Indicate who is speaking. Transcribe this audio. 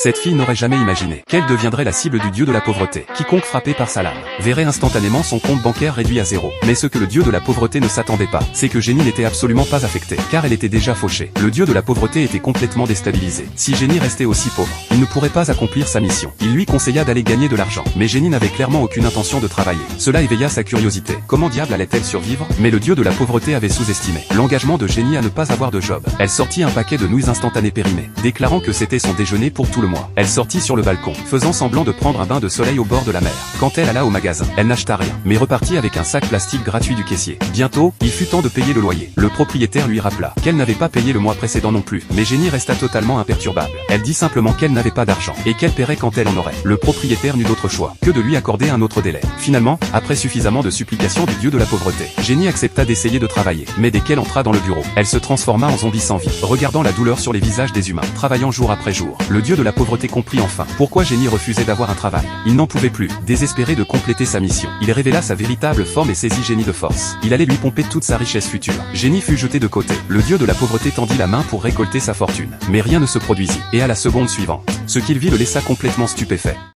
Speaker 1: Cette fille n'aurait jamais imaginé qu'elle deviendrait la cible du dieu de la pauvreté. Quiconque frappé par sa lame verrait instantanément son compte bancaire réduit à zéro. Mais ce que le dieu de la pauvreté ne s'attendait pas, c'est que Jenny n'était absolument pas affectée, car elle était déjà fauchée. Le dieu de la pauvreté était complètement déstabilisé. Si Jenny restait aussi pauvre, il ne pourrait pas accomplir sa mission. Il lui conseilla d'aller gagner de l'argent. Mais Jenny n'avait clairement aucune intention de travailler. Cela éveilla sa curiosité. Comment diable allait-elle survivre? Mais le dieu de la pauvreté avait sous-estimé l'engagement de Jenny à ne pas avoir de job. Elle sortit un paquet de nouilles instantanées périmées, déclarant que c'était son déjeuner pour tout le mois. Elle sortit sur le balcon, faisant semblant de prendre un bain de soleil au bord de la mer. Quand elle alla au magasin, elle n'acheta rien, mais repartit avec un sac plastique gratuit du caissier. Bientôt, il fut temps de payer le loyer. Le propriétaire lui rappela qu'elle n'avait pas payé le mois précédent non plus. Mais Jenny resta totalement imperturbable. Elle dit simplement qu'elle n'avait pas d'argent, et qu'elle paierait quand elle en aurait. Le propriétaire n'eut d'autre choix que de lui accorder un autre délai. Finalement, après suffisamment de supplications du dieu de la pauvreté, Jenny accepta d'essayer de travailler. Mais dès qu'elle entra dans le bureau, elle se transforma en zombie sans vie, regardant la douleur sur les visages des humains, travaillant jour après jour. Le dieu de la pauvreté comprit enfin pourquoi Jenny refusait d'avoir un travail. Il n'en pouvait plus, désespéré de compléter sa mission. Il révéla sa véritable forme et saisit Jenny de force. Il allait lui pomper toute sa richesse future. Jenny fut jetée de côté. Le dieu de la pauvreté tendit la main pour récolter sa fortune. Mais rien ne se produisit. Et à la seconde suivante, ce qu'il vit le laissa complètement stupéfait.